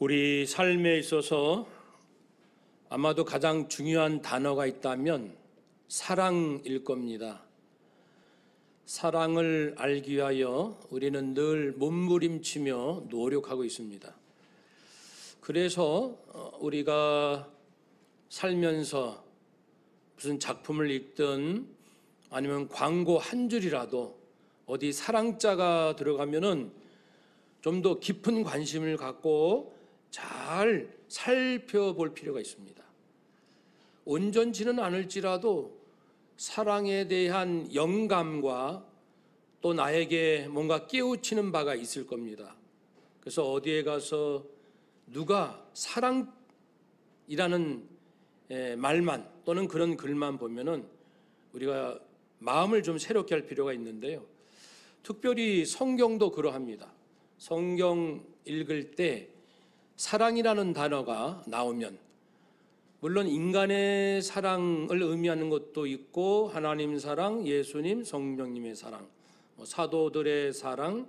우리 삶에 있어서 아마도 가장 중요한 단어가 있다면 사랑일 겁니다. 사랑을 알기 위하여 우리는 늘 몸부림치며 노력하고 있습니다. 그래서 우리가 살면서 무슨 작품을 읽든 아니면 광고 한 줄이라도 어디 사랑자가 들어가면은 좀 더 깊은 관심을 갖고 잘 살펴볼 필요가 있습니다. 온전치는 않을지라도 사랑에 대한 영감과 또 나에게 뭔가 깨우치는 바가 있을 겁니다. 그래서 어디에 가서 누가 사랑이라는 말만 또는 그런 글만 보면은 우리가 마음을 좀 새롭게 할 필요가 있는데요. 특별히 성경도 그러합니다. 성경 읽을 때 사랑이라는 단어가 나오면 물론 인간의 사랑을 의미하는 것도 있고 하나님 사랑, 예수님, 성령님의 사랑, 사도들의 사랑,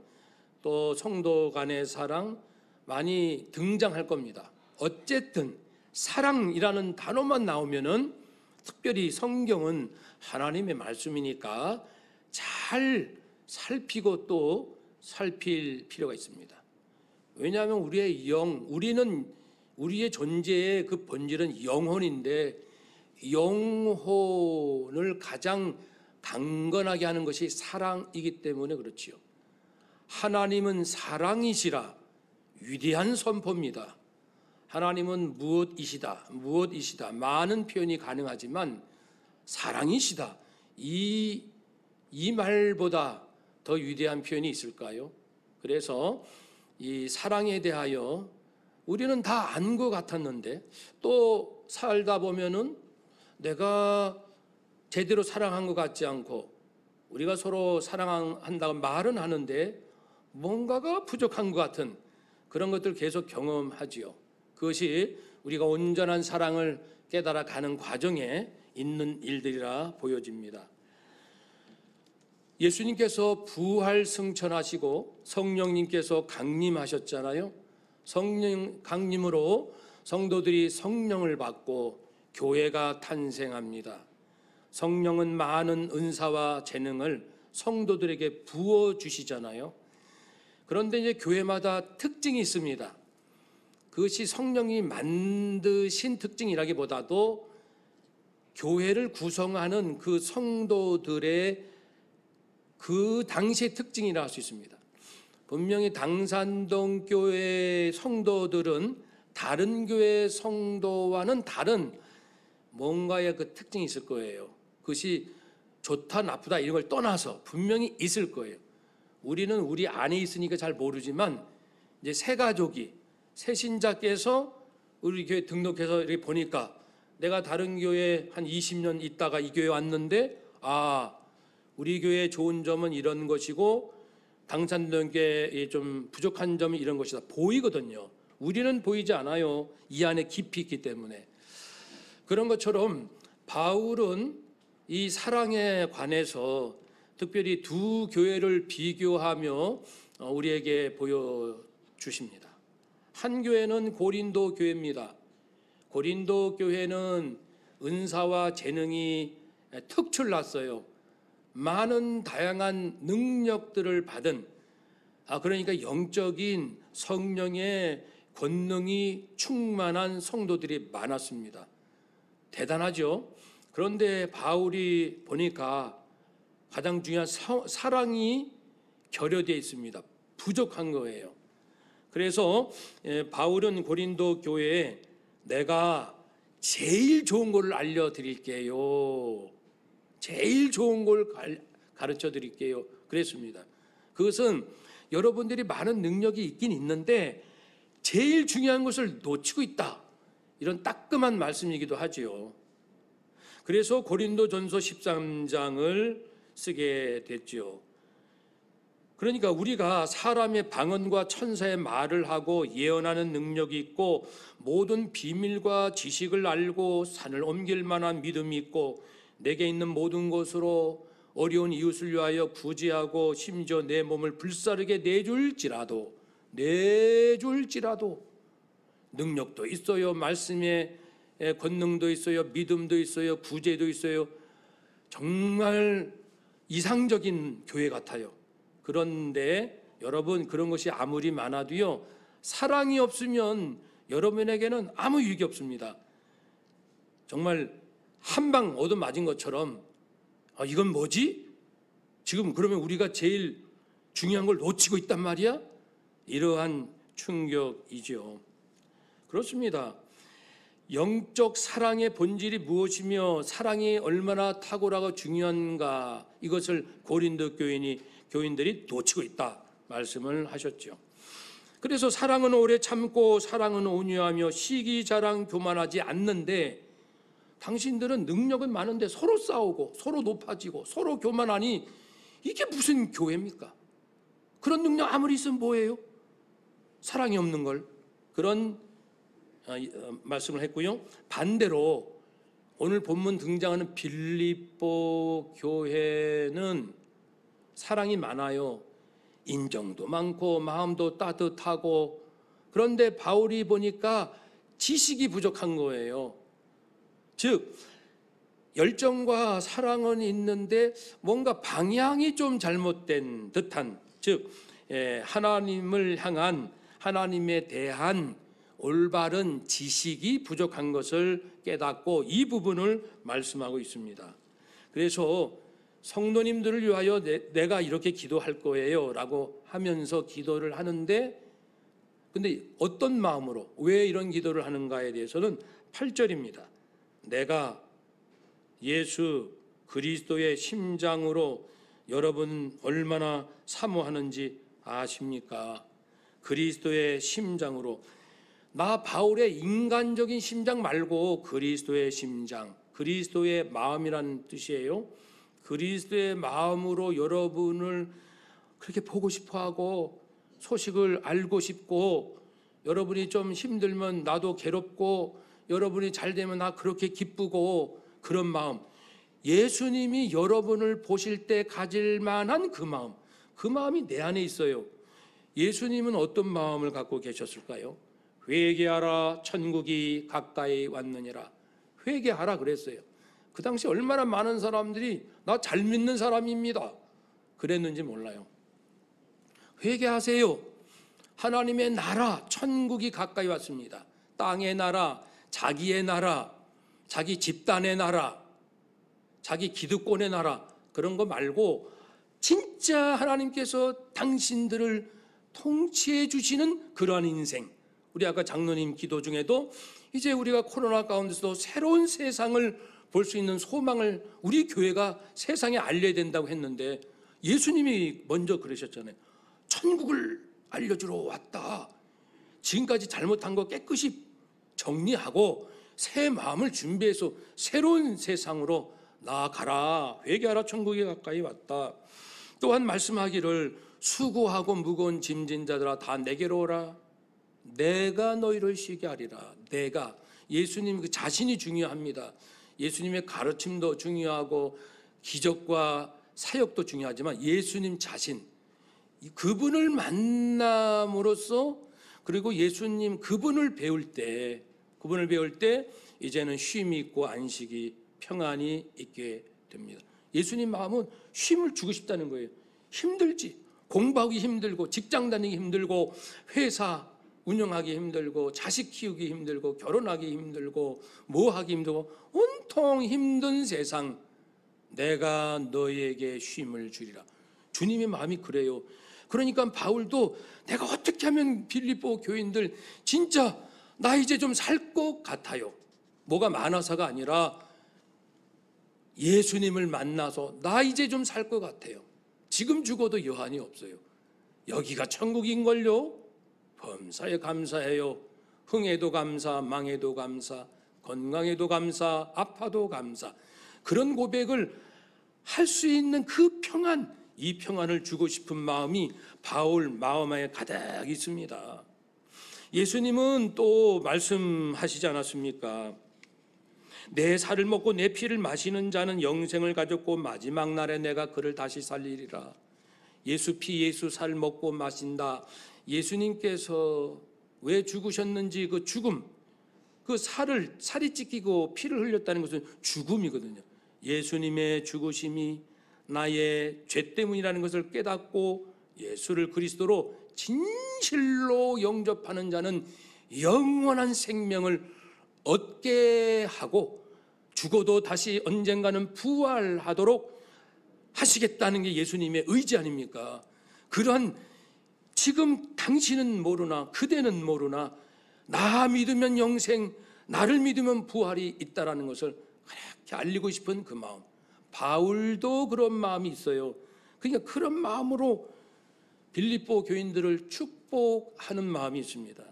또 성도 간의 사랑 많이 등장할 겁니다. 어쨌든 사랑이라는 단어만 나오면은 특별히 성경은 하나님의 말씀이니까 잘 살피고 또 살필 필요가 있습니다. 왜냐하면 우리의 우리의 존재의 그 본질은 영혼인데 영혼을 가장 강건하게 하는 것이 사랑이기 때문에 그렇지요. 하나님은 사랑이시라 위대한 선포입니다. 하나님은 무엇이시다 많은 표현이 가능하지만 사랑이시다 이 말보다 더 위대한 표현이 있을까요? 그래서 이 사랑에 대하여 우리는 다 안 것 같았는데 또 살다 보면은 내가 제대로 사랑한 것 같지 않고 우리가 서로 사랑한다고 말은 하는데 뭔가가 부족한 것 같은 그런 것들 계속 경험하지요. 그것이 우리가 온전한 사랑을 깨달아가는 과정에 있는 일들이라 보여집니다. 예수님께서 부활 승천하시고 성령님께서 강림하셨잖아요. 성령 강림으로 성도들이 성령을 받고 교회가 탄생합니다. 성령은 많은 은사와 재능을 성도들에게 부어주시잖아요. 그런데 이제 교회마다 특징이 있습니다. 그것이 성령이 만드신 특징이라기보다도 교회를 구성하는 그 성도들의 그 당시의 특징이라 할 수 있습니다. 분명히 당산동 교회 성도들은 다른 교회 성도와는 다른 뭔가의 그 특징이 있을 거예요. 그것이 좋다 나쁘다 이런 걸 떠나서 분명히 있을 거예요. 우리는 우리 안에 있으니까 잘 모르지만 이제 새 신자께서 우리 교회 등록해서 이렇게 보니까 내가 다른 교회 한 20년 있다가 이 교회 왔는데 우리 교회의 좋은 점은 이런 것이고 당산동교회의 좀 부족한 점이 이런 것이다 보이거든요. 우리는 보이지 않아요. 이 안에 깊이 있기 때문에. 그런 것처럼 바울은 이 사랑에 관해서 특별히 두 교회를 비교하며 우리에게 보여주십니다. 한 교회는 고린도 교회입니다. 고린도 교회는 은사와 재능이 특출났어요. 많은 다양한 능력들을 받은 그러니까 영적인 성령의 권능이 충만한 성도들이 많았습니다. 대단하죠. 그런데 바울이 보니까 가장 중요한 사랑이 결여되어 있습니다. 부족한 거예요. 그래서 바울은 고린도 교회에 내가 제일 좋은 걸 알려드릴게요. 제일 좋은 걸 가르쳐 드릴게요. 그랬습니다. 그것은 여러분들이 많은 능력이 있긴 있는데 제일 중요한 것을 놓치고 있다. 이런 따끔한 말씀이기도 하지요. 그래서 고린도전서 13장을 쓰게 됐죠. 그러니까 우리가 사람의 방언과 천사의 말을 하고 예언하는 능력이 있고 모든 비밀과 지식을 알고 산을 옮길 만한 믿음이 있고 내게 있는 모든 것으로 어려운 이웃을 위하여 구제하고 심지어 내 몸을 불사르게 내줄지라도 능력도 있어요. 말씀의 권능도 있어요. 믿음도 있어요. 구제도 있어요. 정말 이상적인 교회 같아요. 그런데 여러분, 그런 것이 아무리 많아도요, 사랑이 없으면 여러분에게는 아무 유익이 없습니다. 정말 한 방 얻어맞은 것처럼 이건 뭐지? 지금 그러면 우리가 제일 중요한 걸 놓치고 있단 말이야? 이러한 충격이죠. 그렇습니다. 영적 사랑의 본질이 무엇이며 사랑이 얼마나 탁월하고 중요한가, 이것을 고린도 교인들이 놓치고 있다 말씀을 하셨죠. 그래서 사랑은 오래 참고 사랑은 온유하며 시기자랑 교만하지 않는데, 당신들은 능력은 많은데 서로 싸우고 서로 높아지고 서로 교만하니 이게 무슨 교회입니까? 그런 능력 아무리 있으면 뭐예요? 사랑이 없는 걸. 그런 말씀을 했고요. 반대로 오늘 본문 등장하는 빌립보 교회는 사랑이 많아요. 인정도 많고 마음도 따뜻하고, 그런데 바울이 보니까 지식이 부족한 거예요. 즉 열정과 사랑은 있는데 뭔가 방향이 좀 잘못된 듯한, 즉 하나님을 향한, 하나님에 대한 올바른 지식이 부족한 것을 깨닫고 이 부분을 말씀하고 있습니다. 그래서 성도님들을 위하여 내가 이렇게 기도할 거예요 라고 하면서 기도를 하는데, 근데 어떤 마음으로 왜 이런 기도를 하는가에 대해서는 8절입니다. 내가 예수 그리스도의 심장으로 여러분 얼마나 사모하는지 아십니까? 그리스도의 심장으로. 나 바울의 인간적인 심장 말고 그리스도의 심장, 그리스도의 마음이라는 뜻이에요. 그리스도의 마음으로 여러분을 그렇게 보고 싶어하고 소식을 알고 싶고, 여러분이 좀 힘들면 나도 괴롭고, 여러분이 잘 되면 나 그렇게 기쁘고, 그런 마음, 예수님이 여러분을 보실 때 가질 만한 그 마음, 그 마음이 내 안에 있어요. 예수님은 어떤 마음을 갖고 계셨을까요? 회개하라, 천국이 가까이 왔느니라. 회개하라 그랬어요. 그 당시 얼마나 많은 사람들이 나 잘 믿는 사람입니다 그랬는지 몰라요. 회개하세요. 하나님의 나라, 천국이 가까이 왔습니다. 땅의 나라, 자기의 나라, 자기 집단의 나라, 자기 기득권의 나라, 그런 거 말고 진짜 하나님께서 당신들을 통치해 주시는 그러한 인생. 우리 아까 장로님 기도 중에도 이제 우리가 코로나 가운데서도 새로운 세상을 볼 수 있는 소망을 우리 교회가 세상에 알려야 된다고 했는데, 예수님이 먼저 그러셨잖아요. 천국을 알려주러 왔다. 지금까지 잘못한 거 깨끗이 정리하고 새 마음을 준비해서 새로운 세상으로 나아가라. 회개하라, 천국이 가까이 왔다. 또한 말씀하기를 수고하고 무거운 짐진 자들아 다 내게로 오라. 내가 너희를 쉬게 하리라. 내가, 예수님 그 자신이 중요합니다. 예수님의 가르침도 중요하고 기적과 사역도 중요하지만 예수님 자신, 그분을 만남으로써, 그리고 예수님 그분을 배울 때 이제는 쉼이 있고 안식이, 평안이 있게 됩니다. 예수님 마음은 쉼을 주고 싶다는 거예요. 힘들지, 공부하기 힘들고 직장 다니기 힘들고 회사 운영하기 힘들고 자식 키우기 힘들고 결혼하기 힘들고 뭐 하기 힘들고 온통 힘든 세상, 내가 너희에게 쉼을 주리라. 주님의 마음이 그래요. 그러니까 바울도 내가 어떻게 하면 빌립보 교인들 진짜 나 이제 좀 살 것 같아요, 뭐가 많아서가 아니라 예수님을 만나서 나 이제 좀 살 것 같아요. 지금 죽어도 여한이 없어요. 여기가 천국인걸요. 범사에 감사해요. 흥에도 감사, 망에도 감사, 건강에도 감사, 아파도 감사. 그런 고백을 할 수 있는 그 평안, 이 평안을 주고 싶은 마음이 바울 마음에 가득 있습니다. 예수님은 또 말씀하시지 않았습니까? 내 살을 먹고 내 피를 마시는 자는 영생을 가졌고 마지막 날에 내가 그를 다시 살리리라. 예수 피 예수 살 먹고 마신다. 예수님께서 왜 죽으셨는지 그 죽음, 그 살이 찢기고 피를 흘렸다는 것은 죽음이거든요. 예수님의 죽으심이 나의 죄 때문이라는 것을 깨닫고 예수를 그리스도로 진실로 영접하는 자는 영원한 생명을 얻게 하고 죽어도 다시 언젠가는 부활하도록 하시겠다는 게 예수님의 의지 아닙니까? 그러한 지금 당신은 모르나 그대는 모르나 나 믿으면 영생, 나를 믿으면 부활이 있다라는 것을 그렇게 알리고 싶은 그 마음. 바울도 그런 마음이 있어요. 그러니까 그런 마음으로 빌립보 교인들을 축복하는 마음이 있습니다.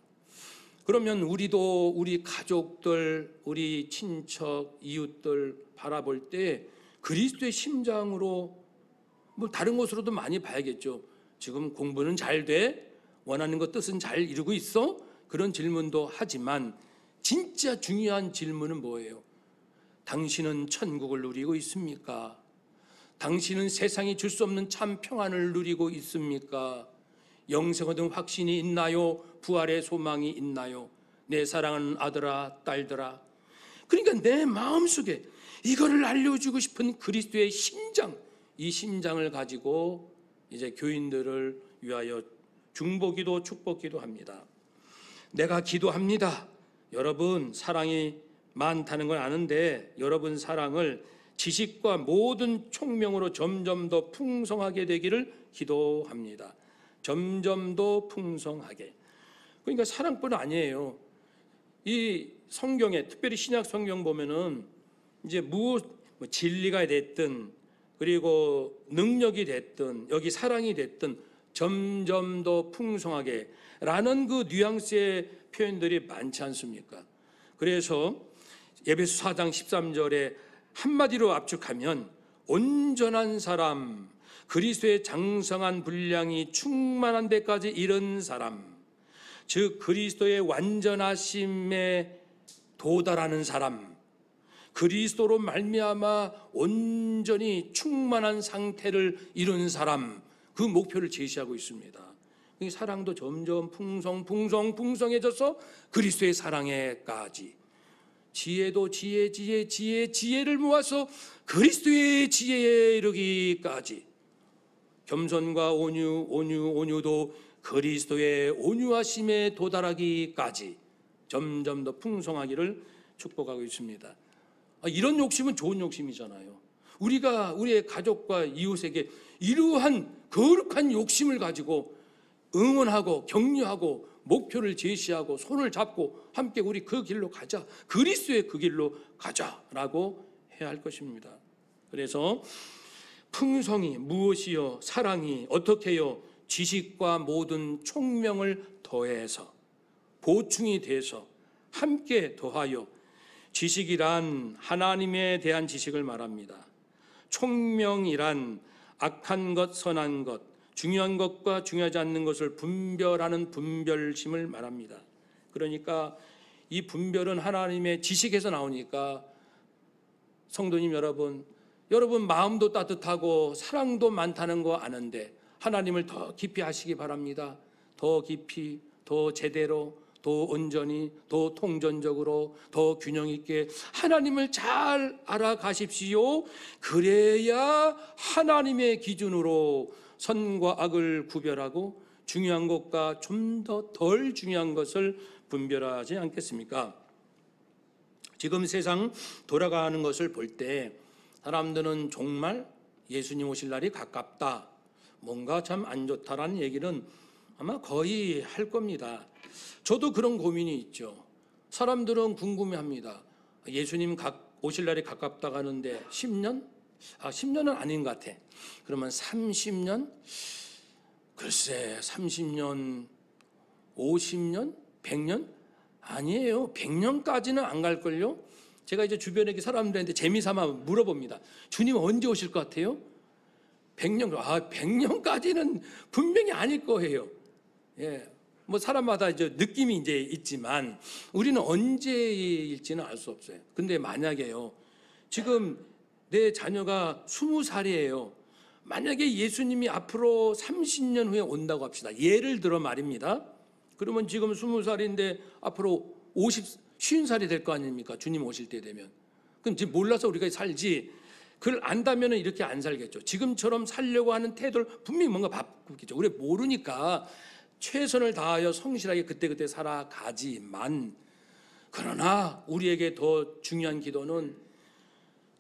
그러면 우리도 우리 가족들, 우리 친척, 이웃들 바라볼 때 그리스도의 심장으로 뭐 다른 것으로도 많이 봐야겠죠. 지금 공부는 잘 돼? 원하는 것 뜻은 잘 이루고 있어? 그런 질문도 하지만 진짜 중요한 질문은 뭐예요? 당신은 천국을 누리고 있습니까? 당신은 세상이 줄 수 없는 참 평안을 누리고 있습니까? 영생 얻은 확신이 있나요? 부활의 소망이 있나요? 내 사랑하는 아들아, 딸들아. 그러니까 내 마음속에 이거를 알려주고 싶은 그리스도의 심장, 이 심장을 가지고 이제 교인들을 위하여 중보기도 축복기도 합니다. 내가 기도합니다. 여러분 사랑이 많다는 걸 아는데 여러분 사랑을 지식과 모든 총명으로 점점 더 풍성하게 되기를 기도합니다. 점점 더 풍성하게. 그러니까 사랑뿐 아니에요. 이 성경에 특별히 신약 성경 보면은 이제 진리가 됐든 그리고 능력이 됐든 여기 사랑이 됐든 점점 더 풍성하게 라는 그 뉘앙스의 표현들이 많지 않습니까? 그래서 에베소 4장 13절에 한마디로 압축하면 온전한 사람, 그리스도의 장성한 분량이 충만한 데까지 이른 사람, 즉 그리스도의 완전하심에 도달하는 사람, 그리스도로 말미암아 온전히 충만한 상태를 이룬 사람, 그 목표를 제시하고 있습니다. 이 사랑도 점점 풍성해져서 그리스도의 사랑에까지, 지혜도 지혜를 모아서 그리스도의 지혜에 이르기까지, 겸손과 온유도 그리스도의 온유하심에 도달하기까지 점점 더 풍성하기를 축복하고 있습니다. 이런 욕심은 좋은 욕심이잖아요. 우리가 우리의 가족과 이웃에게 이러한 거룩한 욕심을 가지고 응원하고 격려하고 목표를 제시하고 손을 잡고 함께 우리 그 길로 가자, 그리스도의 그 길로 가자라고 해야 할 것입니다. 그래서 풍성이 무엇이요? 사랑이 어떻게요? 지식과 모든 총명을 더해서 보충이 돼서 함께 더하여, 지식이란 하나님에 대한 지식을 말합니다. 총명이란 악한 것, 선한 것, 중요한 것과 중요하지 않는 것을 분별하는 분별심을 말합니다. 그러니까 이 분별은 하나님의 지식에서 나오니까 성도님 여러분 마음도 따뜻하고 사랑도 많다는 거 아는데 하나님을 더 깊이 아시기 바랍니다. 더 깊이, 더 제대로, 더 온전히, 더 통전적으로, 더 균형 있게 하나님을 잘 알아가십시오. 그래야 하나님의 기준으로 선과 악을 구별하고 중요한 것과 좀 더 덜 중요한 것을 분별하지 않겠습니까? 지금 세상 돌아가는 것을 볼 때 사람들은 정말 예수님 오실 날이 가깝다, 뭔가 참 안 좋다라는 얘기는 아마 거의 할 겁니다. 저도 그런 고민이 있죠. 사람들은 궁금해합니다. 예수님 오실 날이 가깝다고 하는데 10년? 10년은 아닌 것 같아. 그러면 30년? 글쎄 30년, 50년? 100년? 아니에요. 100년까지는 안 갈걸요? 제가 이제 주변에 사람들한테 재미삼아 물어봅니다. 주님 언제 오실 것 같아요? 100년. 100년까지는 분명히 아닐 거예요. 예. 뭐 사람마다 이제 느낌이 이제 있지만 우리는 언제일지는 알 수 없어요. 근데 만약에요, 지금 내 자녀가 20살이에요. 만약에 예수님이 앞으로 30년 후에 온다고 합시다. 예를 들어 말입니다. 그러면 지금 20살인데 앞으로 50살이 될 거 아닙니까? 주님 오실 때 되면. 그럼 지금 몰라서 우리가 살지, 그걸 안다면 이렇게 안 살겠죠. 지금처럼 살려고 하는 태도를 분명히 뭔가 바꾸겠죠. 우리 모르니까 최선을 다하여 성실하게 그때그때 살아가지만, 그러나 우리에게 더 중요한 기도는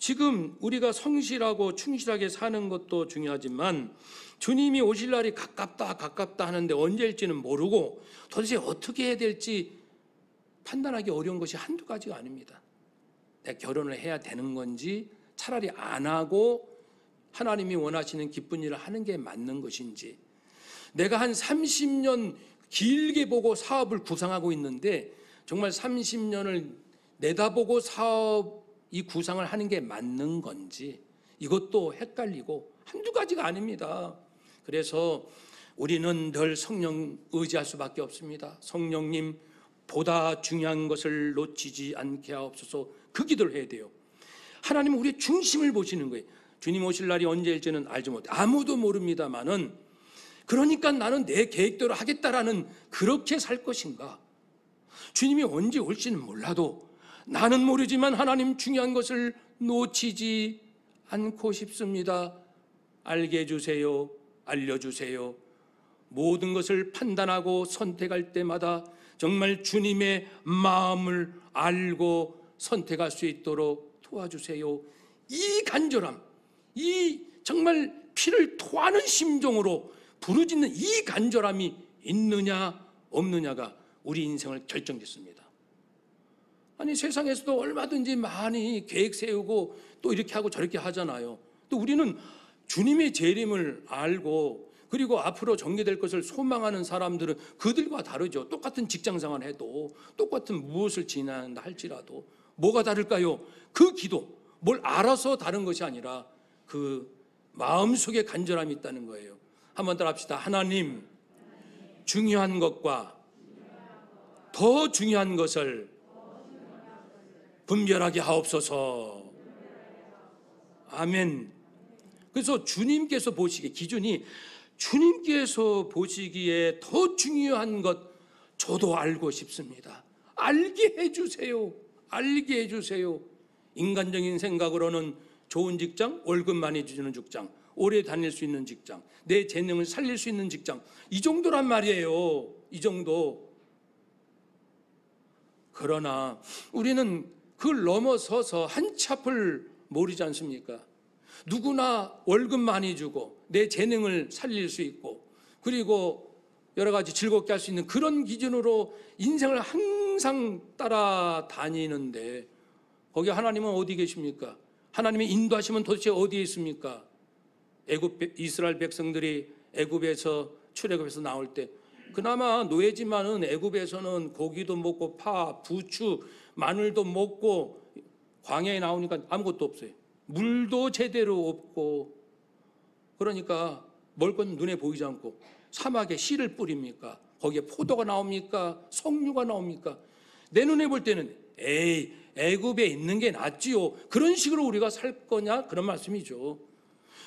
지금 우리가 성실하고 충실하게 사는 것도 중요하지만 주님이 오실 날이 가깝다 하는데 언제일지는 모르고 도대체 어떻게 해야 될지 판단하기 어려운 것이 한두 가지가 아닙니다. 내가 결혼을 해야 되는 건지, 차라리 안 하고 하나님이 원하시는 기쁜 일을 하는 게 맞는 것인지, 내가 한 30년 길게 보고 사업을 구상하고 있는데 정말 30년을 내다보고 사업 이 구상을 하는 게 맞는 건지, 이것도 헷갈리고 한두 가지가 아닙니다. 그래서 우리는 늘 성령 의지할 수밖에 없습니다. 성령님 보다 중요한 것을 놓치지 않게 하옵소서, 그 기도를 해야 돼요. 하나님은 우리의 중심을 보시는 거예요. 주님 오실 날이 언제일지는 알지 못해, 아무도 모릅니다만은, 그러니까 나는 내 계획대로 하겠다라는, 그렇게 살 것인가? 주님이 언제 올지는 몰라도 나는 모르지만 하나님 중요한 것을 놓치지 않고 싶습니다. 알게 해주세요. 알려주세요. 모든 것을 판단하고 선택할 때마다 정말 주님의 마음을 알고 선택할 수 있도록 도와주세요. 이 간절함, 이 정말 피를 토하는 심정으로 부르짖는 이 간절함이 있느냐 없느냐가 우리 인생을 결정짓습니다. 아니, 세상에서도 얼마든지 많이 계획 세우고 또 이렇게 하고 저렇게 하잖아요. 또 우리는 주님의 재림을 알고 그리고 앞으로 전개될 것을 소망하는 사람들은 그들과 다르죠. 똑같은 직장 생활을 해도, 똑같은 무엇을 지낸다 할지라도 뭐가 다를까요? 그 기도, 뭘 알아서 다른 것이 아니라 그 마음속에 간절함이 있다는 거예요. 한번 따라 합시다. 하나님, 중요한 것과 더 중요한 것을 분별하게 하옵소서. 아멘. 그래서 주님께서 보시기에, 기준이 주님께서 보시기에 더 중요한 것 저도 알고 싶습니다. 알게 해주세요. 알게 해주세요. 인간적인 생각으로는 좋은 직장, 월급 많이 주는 직장, 오래 다닐 수 있는 직장, 내 재능을 살릴 수 있는 직장, 이 정도란 말이에요. 이 정도. 그러나 우리는 그걸 넘어서서 한치 앞을 모르지 않습니까? 누구나 월급 많이 주고 내 재능을 살릴 수 있고 그리고 여러 가지 즐겁게 할 수 있는 그런 기준으로 인생을 항상 따라다니는데, 거기 하나님은 어디 계십니까? 하나님의 인도하심은 도대체 어디에 있습니까? 이스라엘 백성들이 애굽에서 출애굽에서 나올 때 그나마 노예지만은 애굽에서는 고기도 먹고 파, 부추, 마늘도 먹고, 광야에 나오니까 아무것도 없어요. 물도 제대로 없고, 그러니까 먹을 건 눈에 보이지 않고 사막에 씨를 뿌립니까? 거기에 포도가 나옵니까? 석류가 나옵니까? 내 눈에 볼 때는 에이, 애굽에 있는 게 낫지요. 그런 식으로 우리가 살 거냐? 그런 말씀이죠.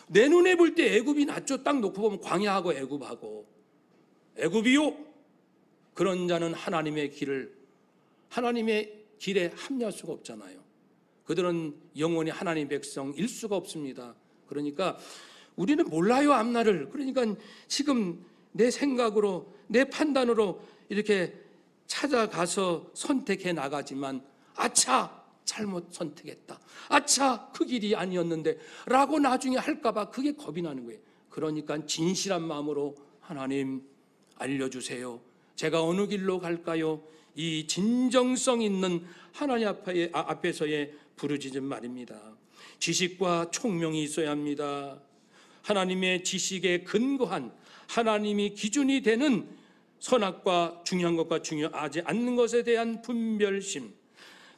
내 눈에 볼 때 애굽이 낫죠. 딱 놓고 보면 광야하고 애굽하고. 애굽이요? 그런 자는 하나님의 길에 합류할 수가 없잖아요. 그들은 영원히 하나님의 백성일 수가 없습니다. 그러니까 우리는 몰라요, 앞날을. 그러니까 지금 내 생각으로, 내 판단으로 이렇게 찾아가서 선택해 나가지만, 아차, 잘못 선택했다, 아차, 그 길이 아니었는데 라고 나중에 할까봐 그게 겁이 나는 거예요. 그러니까 진실한 마음으로 하나님 알려주세요. 제가 어느 길로 갈까요? 이 진정성 있는 하나님 앞에서의 부르짖음 말입니다. 지식과 총명이 있어야 합니다. 하나님의 지식에 근거한, 하나님이 기준이 되는 선악과 중요한 것과 중요하지 않는 것에 대한 분별심.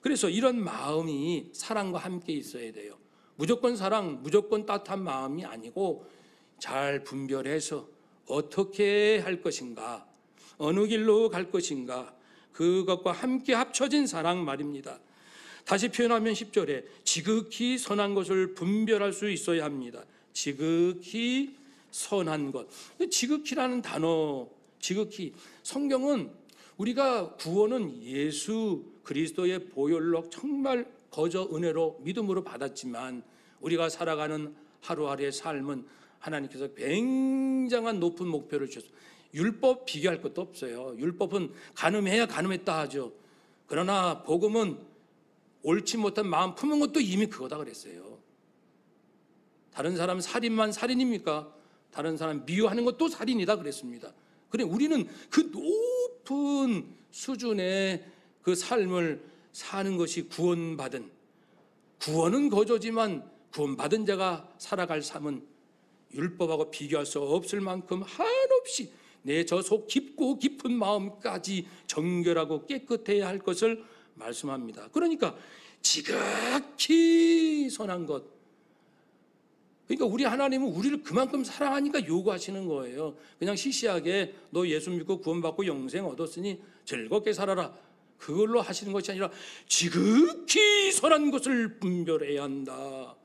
그래서 이런 마음이 사랑과 함께 있어야 돼요. 무조건 사랑, 무조건 따뜻한 마음이 아니고 잘 분별해서 어떻게 할 것인가, 어느 길로 갈 것인가, 그것과 함께 합쳐진 사랑 말입니다. 다시 표현하면 10절에 지극히 선한 것을 분별할 수 있어야 합니다. 지극히 선한 것. 지극히라는 단어, 지극히, 성경은 우리가 구원은 예수 그리스도의 보혈로 정말 거저 은혜로 믿음으로 받았지만 우리가 살아가는 하루하루의 삶은 하나님께서 굉장한 높은 목표를 주셨어요. 율법 비교할 것도 없어요. 율법은 간음해야 간음했다 하죠. 그러나 복음은 옳지 못한 마음 품은 것도 이미 그거다 그랬어요. 다른 사람 살인만 살인입니까? 다른 사람 미워하는 것도 살인이다 그랬습니다. 그래 우리는 그 높은 수준의 그 삶을 사는 것이 구원받은, 구원은 거저지만 구원받은 자가 살아갈 삶은 율법하고 비교할 수 없을 만큼 한없이 내 저 속 깊고 깊은 마음까지 정결하고 깨끗해야 할 것을 말씀합니다. 그러니까 지극히 선한 것, 그러니까 우리 하나님은 우리를 그만큼 사랑하니까 요구하시는 거예요. 그냥 시시하게 너 예수 믿고 구원받고 영생 얻었으니 즐겁게 살아라, 그걸로 하시는 것이 아니라 지극히 선한 것을 분별해야 한다.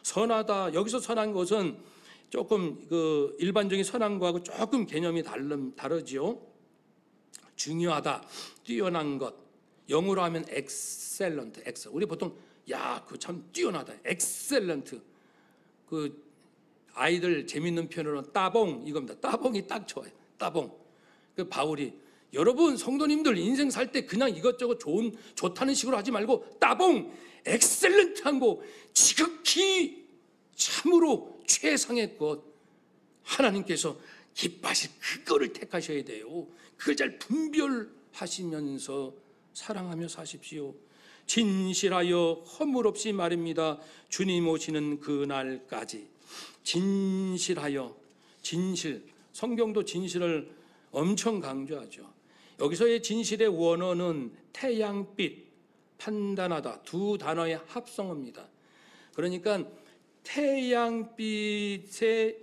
선하다, 여기서 선한 것은 조금 그 일반적인 선한 거하고 조금 개념이 다르지요. 중요하다, 뛰어난 것, 영어로 하면 excellent, 우리 보통 야, 그 참 뛰어나다, excellent. 그 아이들 재밌는 표현으로 따봉 이겁니다. 따봉이 딱 좋아요. 따봉. 그 바울이, 여러분 성도님들 인생 살 때 그냥 이것저것 좋다는 식으로 하지 말고 따봉, 엑셀런트한 거, 지극히 참으로 최상의 것, 하나님께서 기뻐하실 그거를 택하셔야 돼요. 그걸 잘 분별하시면서 사랑하며 사십시오. 진실하여 허물 없이 말입니다. 주님 오시는 그날까지. 진실하여, 진실, 성경도 진실을 엄청 강조하죠. 여기서의 진실의 원어는 태양빛, 판단하다 두 단어의 합성어입니다. 그러니까 태양빛에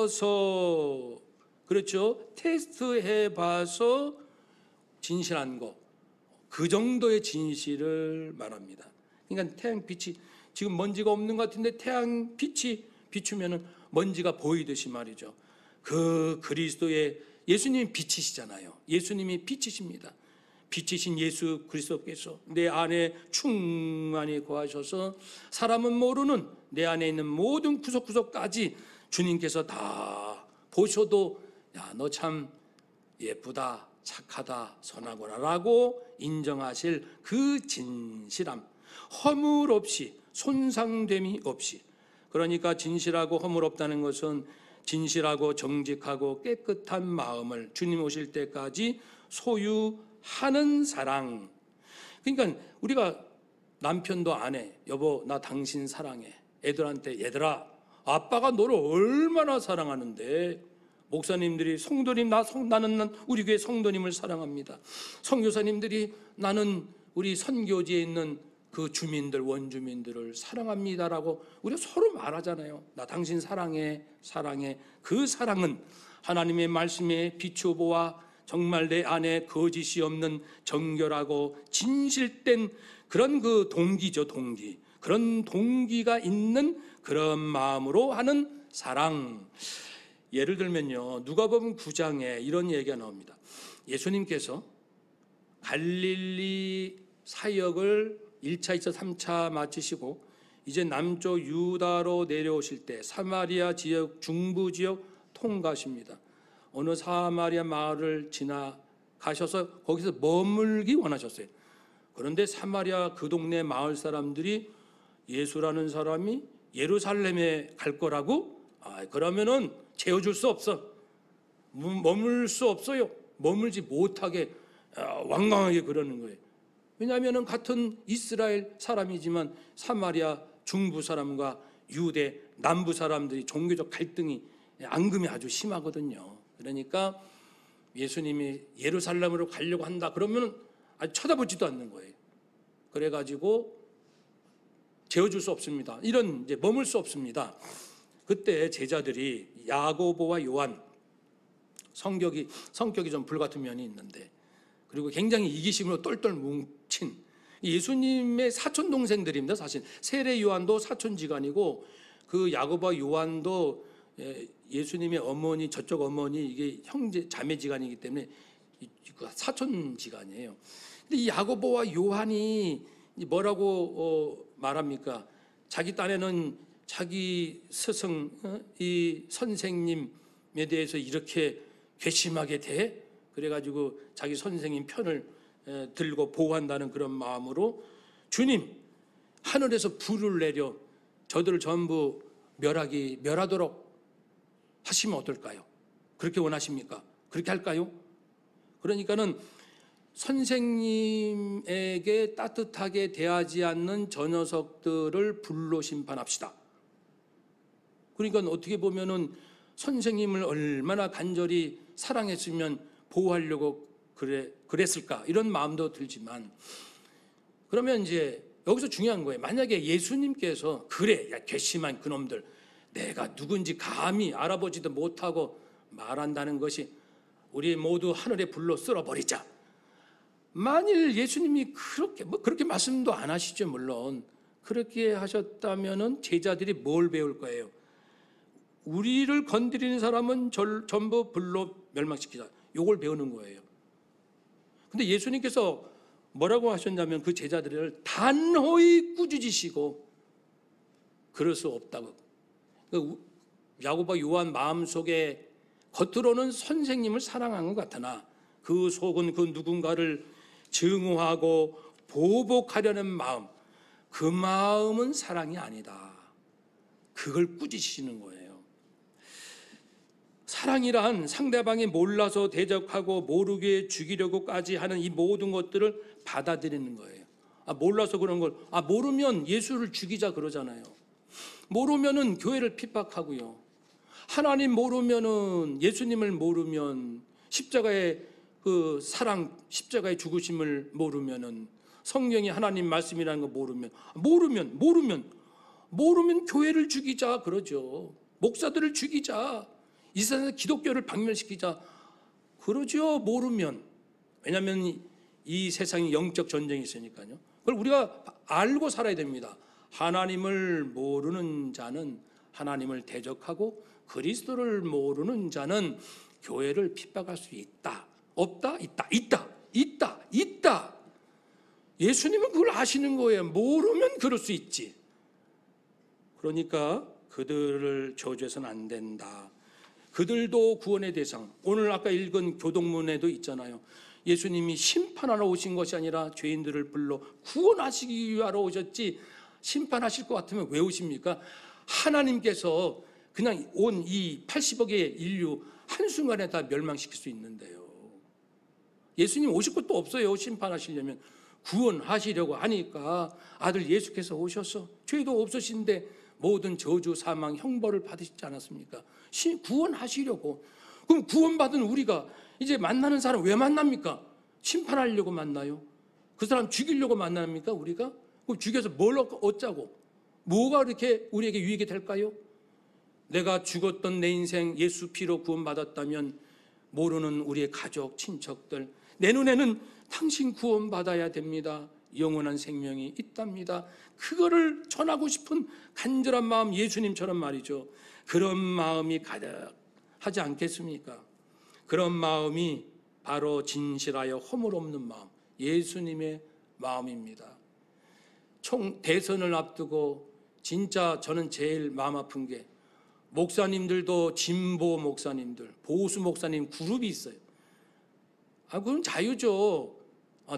비추어서, 그렇죠, 테스트해 봐서 진실한 거, 그 정도의 진실을 말합니다. 그러니까 태양빛이, 지금 먼지가 없는 것 같은데 태양빛이 비추면 먼지가 보이듯이 말이죠. 그 그리스도의, 예수님이 빛이시잖아요. 예수님이 빛이십니다. 빛이신 예수 그리스도께서 내 안에 충만히 거하셔서 사람은 모르는 내 안에 있는 모든 구석구석까지 주님께서 다 보셔도 야, 너 참 예쁘다, 착하다, 선하구나 라고 인정하실 그 진실함, 허물 없이, 손상됨이 없이. 그러니까 진실하고 허물 없다는 것은 진실하고 정직하고 깨끗한 마음을 주님 오실 때까지 소유하는 사랑. 그러니까 우리가 남편도 아내, 여보 나 당신 사랑해, 애들한테 얘들아 아빠가 너를 얼마나 사랑하는데, 목사님들이 성도님 나는 우리 교회 성도님을 사랑합니다. 선교사님들이 나는 우리 선교지에 있는 그 주민들, 원주민들을 사랑합니다라고 우리가 서로 말하잖아요. 나 당신 사랑해, 사랑해. 그 사랑은 하나님의 말씀에 비추어보아 정말 내 안에 거짓이 없는 정결하고 진실된 그런 그 동기죠, 동기. 그런 동기가 있는 그런 마음으로 하는 사랑. 예를 들면요, 누가복음 9장에 이런 얘기가 나옵니다. 예수님께서 갈릴리 사역을 1차, 2차, 3차 마치시고 이제 남쪽 유다로 내려오실 때 사마리아 지역, 중부 지역 통과하십니다. 어느 사마리아 마을을 지나가셔서 거기서 머물기 원하셨어요. 그런데 사마리아 그 동네 마을 사람들이 예수라는 사람이 예루살렘에 갈 거라고, 그러면은 재워줄 수 없어, 머물 수 없어요. 머물지 못하게 완강하게 그러는 거예요. 왜냐하면 같은 이스라엘 사람이지만 사마리아 중부 사람과 유대 남부 사람들이 종교적 갈등이, 앙금이 아주 심하거든요. 그러니까 예수님이 예루살렘으로 가려고 한다 그러면 아주 쳐다보지도 않는 거예요. 그래가지고 재워줄 수 없습니다. 이런 이제 머물 수 없습니다. 그때 제자들이 야고보와 요한, 성격이 좀 불같은 면이 있는데, 그리고 굉장히 이기심으로 똘똘 뭉친 예수님의 사촌 동생들입니다. 사실 세례 요한도 사촌지간이고 그 야고보와 요한도 예수님의 어머니, 저쪽 어머니 이게 형제 자매지간이기 때문에 사촌지간이에요. 근데 이 야고보와 요한이 뭐라고 말합니까? 자기 딴에는 자기 스승, 이 선생님에 대해서 이렇게 괘씸하게 대? 그래가지고 자기 선생님 편을 들고 보호한다는 그런 마음으로 주님, 하늘에서 불을 내려 저들을 전부 멸하도록 하시면 어떨까요? 그렇게 원하십니까? 그렇게 할까요? 그러니까는 선생님에게 따뜻하게 대하지 않는 저 녀석들을 불로 심판합시다. 그러니까 어떻게 보면은 선생님을 얼마나 간절히 사랑했으면 보호하려고 그랬을까 이런 마음도 들지만, 그러면 이제 여기서 중요한 거예요. 만약에 예수님께서 그래, 야 괘씸한 그놈들, 내가 누군지 감히 알아보지도 못하고 말한다는 것이 우리 모두 하늘의 불로 쓸어버리자. 만일 예수님이 그렇게 말씀도 안 하시죠. 물론 그렇게 하셨다면은 제자들이 뭘 배울 거예요? 우리를 건드리는 사람은 전부 불로 멸망시키자. 요걸 배우는 거예요. 근데 예수님께서 뭐라고 하셨냐면 그 제자들을 단호히 꾸짖으시고 그럴 수 없다고. 야고보 요한 마음속에 겉으로는 선생님을 사랑한 것 같으나 그 속은 그 누군가를 증오하고 보복하려는 마음, 그 마음은 사랑이 아니다. 그걸 꾸짖으시는 거예요. 사랑이란 상대방이 몰라서 대적하고 모르게 죽이려고까지 하는 이 모든 것들을 받아들이는 거예요. 몰라서 그런 걸, 모르면 예수를 죽이자 그러잖아요. 모르면은 교회를 핍박하고요. 하나님 모르면은, 예수님을 모르면, 십자가의 그 사랑, 십자가의 죽으심을 모르면은, 성경이 하나님 말씀이라는 거 모르면 교회를 죽이자 그러죠. 목사들을 죽이자. 이 세상에서 기독교를 박멸시키자 그러죠. 모르면. 왜냐하면 이 세상이 영적 전쟁이 있으니까요. 그걸 우리가 알고 살아야 됩니다. 하나님을 모르는 자는 하나님을 대적하고 그리스도를 모르는 자는 교회를 핍박할 수 있다. 없다? 있다. 예수님은 그걸 아시는 거예요. 모르면 그럴 수 있지. 그러니까 그들을 저주해서는 안 된다. 그들도 구원의 대상. 오늘 아까 읽은 교동문에도 있잖아요. 예수님이 심판하러 오신 것이 아니라 죄인들을 불러 구원하시기 위하러 오셨지, 심판하실 것 같으면 왜 오십니까? 하나님께서 그냥 온 이 80억의 인류 한순간에 다 멸망시킬 수 있는데요. 예수님 오실 것도 없어요. 심판하시려면. 구원하시려고 하니까 아들 예수께서 오셔서 죄도 없으신데 모든 저주, 사망, 형벌을 받으시지 않았습니까? 구원하시려고. 그럼 구원받은 우리가 이제 만나는 사람 왜 만납니까? 심판하려고 만나요? 그 사람 죽이려고 만납니까? 우리가? 그럼 죽여서 뭘 얻자고? 뭐가 이렇게 우리에게 유익이 될까요? 내가 죽었던 내 인생 예수 피로 구원받았다면 모르는 우리의 가족, 친척들, 내 눈에는 당신 구원받아야 됩니다. 영원한 생명이 있답니다. 그거를 전하고 싶은 간절한 마음, 예수님처럼 말이죠. 그런 마음이 가득하지 않겠습니까? 그런 마음이 바로 진실하여 허물 없는 마음, 예수님의 마음입니다. 총 대선을 앞두고 진짜 저는 제일 마음 아픈 게, 목사님들도 진보 목사님들, 보수 목사님 그룹이 있어요. 그건 자유죠.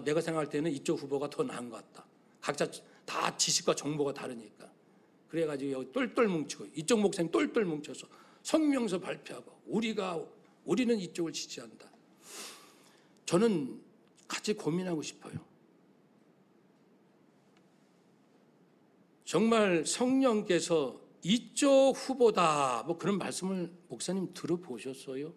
내가 생각할 때는 이쪽 후보가 더 나은 것 같다. 각자 다 지식과 정보가 다르니까. 그래가지고 여기 똘똘 뭉치고, 이쪽 목사님 똘똘 뭉쳐서 성명서 발표하고, 우리는 이쪽을 지지한다. 저는 같이 고민하고 싶어요. 정말 성령께서 이쪽 후보다 뭐 그런 말씀을 목사님 들어보셨어요?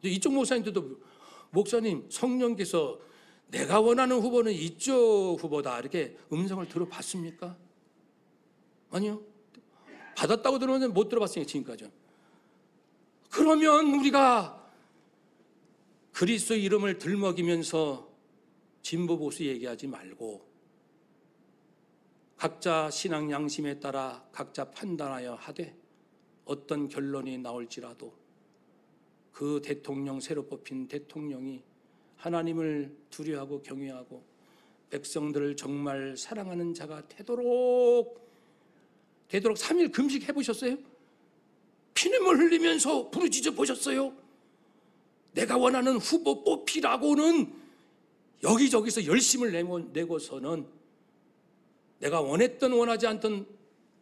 이쪽 목사님들도 목사님 성령께서 내가 원하는 후보는 이쪽 후보다 이렇게 음성을 들어봤습니까? 아니요. 받았다고 들었는데 못 들어봤으니까 지금까지. 그러면 우리가 그리스도 이름을 들먹이면서 진보 보수 얘기하지 말고 각자 신앙 양심에 따라 각자 판단하여 하되, 어떤 결론이 나올지라도 그 대통령, 새로 뽑힌 대통령이 하나님을 두려워하고 경외하고 백성들을 정말 사랑하는 자가 되도록 3일 금식 해보셨어요? 피눈물 흘리면서 부르짖어 보셨어요? 내가 원하는 후보 뽑히라고는 여기저기서 열심을 내고서는 내가 원했던 원하지 않던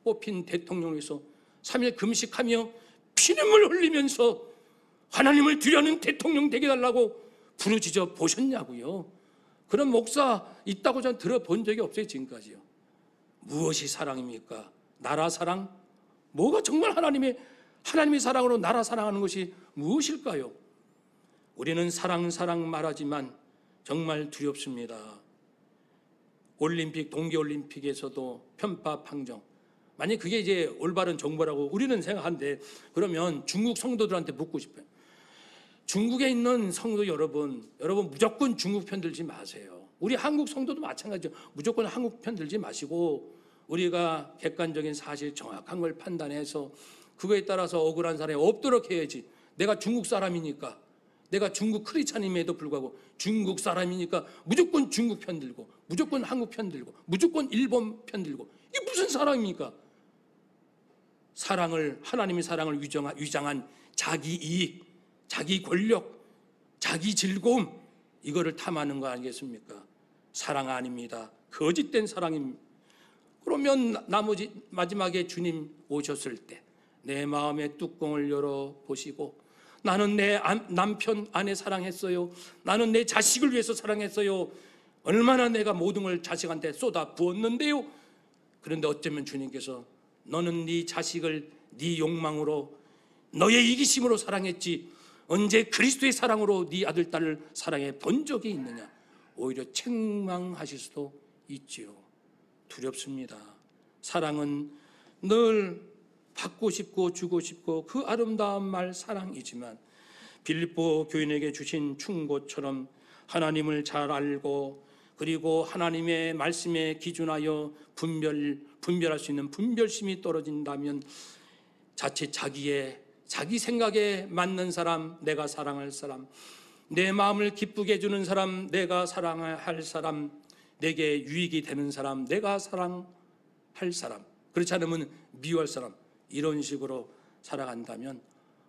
뽑힌 대통령에서 3일 금식하며 피눈물 흘리면서 하나님을 두려는 대통령 되게 달라고 부르짖어 보셨냐고요? 그런 목사 있다고 저는 들어본 적이 없어요, 지금까지요. 무엇이 사랑입니까? 나라 사랑? 뭐가 정말 하나님의 사랑으로 나라 사랑하는 것이 무엇일까요? 우리는 사랑 말하지만 정말 두렵습니다. 올림픽, 동계올림픽에서도 편파 판정, 만약 그게 이제 올바른 정보라고 우리는 생각하는데, 그러면 중국 성도들한테 묻고 싶어요. 중국에 있는 성도 여러분 무조건 중국 편 들지 마세요. 우리 한국 성도도 마찬가지죠. 무조건 한국 편 들지 마시고 우리가 객관적인 사실 정확한 걸 판단해서 그거에 따라서 억울한 사람이 없도록 해야지. 내가 중국 사람이니까, 내가 중국 크리스찬임에도 불구하고 중국 사람이니까 무조건 중국 편 들고, 무조건 한국 편 들고, 무조건 일본 편 들고, 이게 무슨 사랑입니까? 하나님의 사랑을 위장한 자기 이익, 자기 권력, 자기 즐거움, 이거를 탐하는 거 아니겠습니까? 사랑 아닙니다. 거짓된 사랑입니다. 그러면 마지막에 주님 오셨을 때 내 마음의 뚜껑을 열어보시고, 나는 내 남편, 아내 사랑했어요. 나는 내 자식을 위해서 사랑했어요. 얼마나 내가 모든 걸 자식한테 쏟아 부었는데요. 그런데 어쩌면 주님께서 너는 네 자식을 네 욕망으로, 너의 이기심으로 사랑했지 언제 그리스도의 사랑으로 네 아들, 딸을 사랑해 본 적이 있느냐, 오히려 책망하실 수도 있지요. 두렵습니다. 사랑은 늘 받고 싶고 주고 싶고 그 아름다운 말 사랑이지만, 빌립보 교인에게 주신 충고처럼 하나님을 잘 알고 그리고 하나님의 말씀에 기준하여 분별할 수 있는 분별심이 떨어진다면 자칫 자기 생각에 맞는 사람, 내가 사랑할 사람, 내 마음을 기쁘게 해주는 사람, 내가 사랑할 사람, 내게 유익이 되는 사람, 내가 사랑할 사람, 그렇지 않으면 미워할 사람, 이런 식으로 살아간다면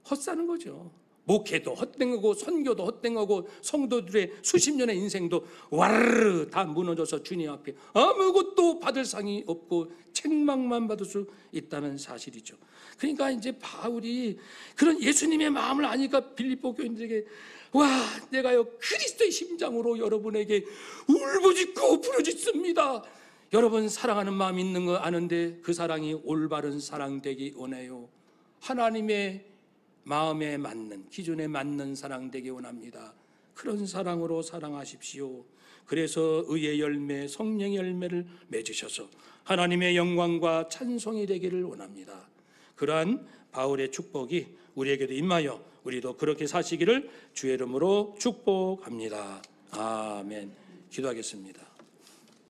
헛사는 거죠. 목회도 헛된 거고 선교도 헛된 거고 성도들의 수십 년의 인생도 와르르 다 무너져서 주님 앞에 아무것도 받을 상이 없고 책망만 받을 수 있다는 사실이죠. 그러니까 이제 바울이 그런 예수님의 마음을 아니까 빌립보 교인들에게, 와, 내가요 그리스도의 심장으로 여러분에게 울부짖고 부르짖습니다. 여러분 사랑하는 마음 있는 거 아는데 그 사랑이 올바른 사랑 되기 원해요. 하나님의 마음에 맞는, 기준에 맞는 사랑 되기 원합니다. 그런 사랑으로 사랑하십시오. 그래서 의의 열매, 성령의 열매를 맺으셔서 하나님의 영광과 찬송이 되기를 원합니다. 그러한 바울의 축복이 우리에게도 임하여 우리도 그렇게 사시기를 주의 이름으로 축복합니다. 아멘. 기도하겠습니다.